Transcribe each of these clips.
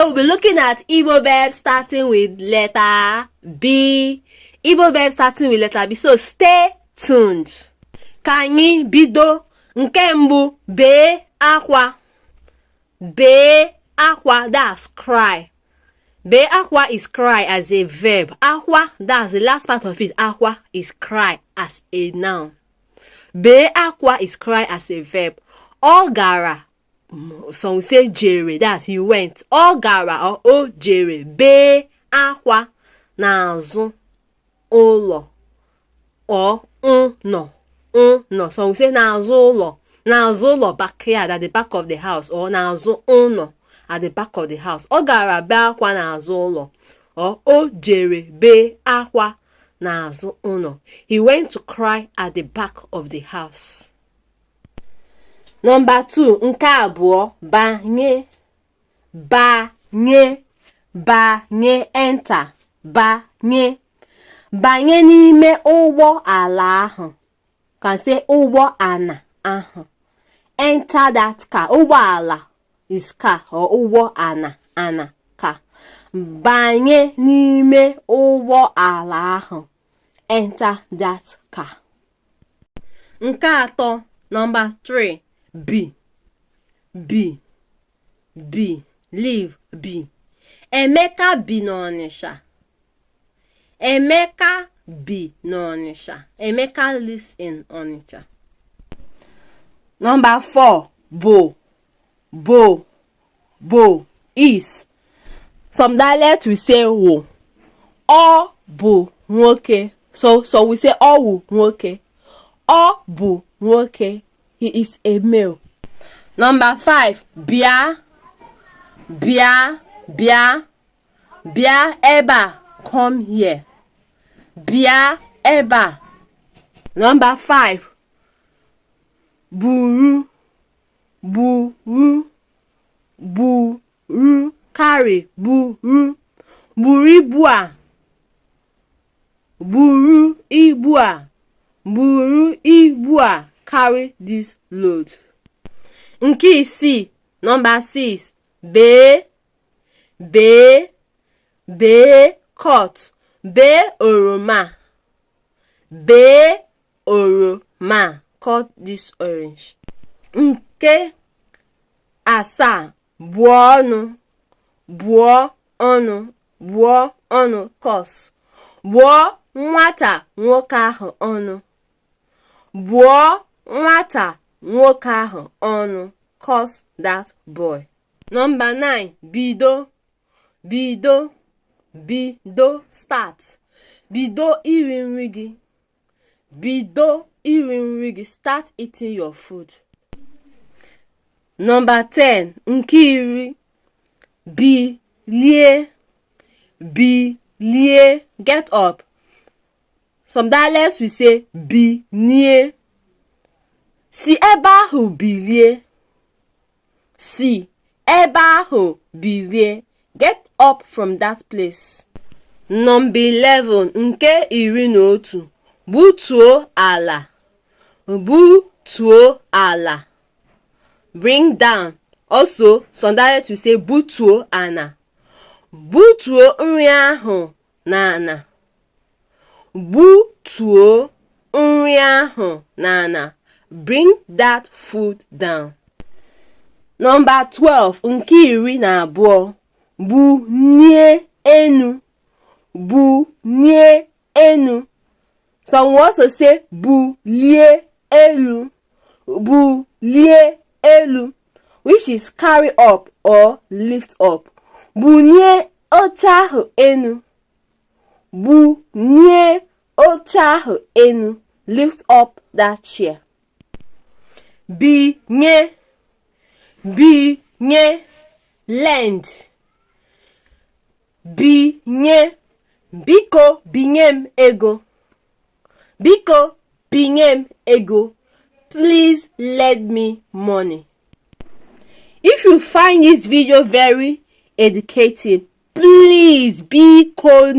We'll be looking at Igbo verbs starting with letter B. Igbo verbs starting with letter B. So stay tuned. Ka anyị bido. Nke mbụ, bee akwa. Bee akwa, that's cry. Bee akwa is cry as a verb. Akwa, that's the last part of it. Akwa is cry as a noun. Bee akwa is cry as a verb. Ọ gara, some will say jere, that's he went. Ọ gara or o jere bee akwa n'azụ ụlọ or no. No, some will say n'azụ ụlọ. N'azụ ụlọ, backyard, at the back of the house, or n'azụ ụlọ, at the back of the house. Ọ gara bee akwa n'azụ ụlọ, or o jere bee akwa n'azụ ụlọ. He went to cry at the back of the house. Number 2, nke abụọ, banye. Banye. Banye, enter. Banye. Banye n'ime ụgbọ ala ahụ. Can say ụgbọ ana ahụ. Enter that car. Ụgbọ ala is car or ụgbọ ana car. Banye n'ime ụgbọ ala ahụ. Enter that car. Nke atọ, number 3, B. Leave B. Emeka bi n'Ọnịsha. Emeka bi n'Ọnịsha. Emeka lives in Onitsha. Number 4, bo is. Some dialect will say wo. Ọ bụ nwoke. So we say ọ bụ nwoke. Ọ bụ nwoke. He is a male. Number 5, bịa. Bịa ebe a. Come here. Bịa ebe a. Number 5, buru. Carry. Buru ibu a. Buru ibu a. Carry this load. Nke isii, number 6, bee cut. Bee oroma. Bee oroma. Cut this orange. Nke asaa, buo ọnụ. Cos. Buo nwata nwoke ahụ ọnụ. Buo nwata nwoke ahụ ọnụ. Cos that boy. Number 9, bido. Start. Bido iri nri gị. Start eating your food. Number 10, nke iri, bilie. Get up. Some dialects will say binie. Si ebe ahụ bilie. Si ebe ahụ bilie. Get up from that place. Number 11, nke iri na otu, butuo ala. Bring down. Also, some dialects will say butuo ana. Butuo nri ahụ n'ana. Butuo nri ahụ n'ana. Bring that food down. Number 12, nke iri na abụọ, bunie enu. Some will also say bulie elu, which is carry up or lift up. Bunie oche ahụ enu. Lift up that chair. Binye. Lend. Binye. Biko binyem ego. Please lend me money. If you find this video very educative, please biko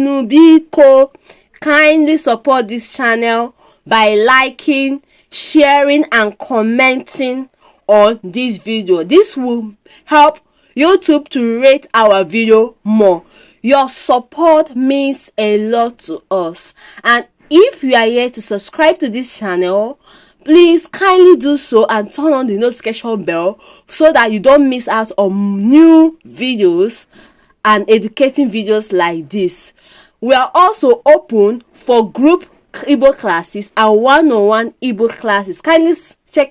kindly support this channel by liking, sharing and commenting on this video. This will help YouTube to rate our video more. Your support means a lot to us, and if you are yet to subscribe to this channel, please kindly do so and turn on the notification bell so that you don't miss out on new videos and educating videos like this. We are also open for group Igbo classes and one-on-one Igbo classes. Kindly check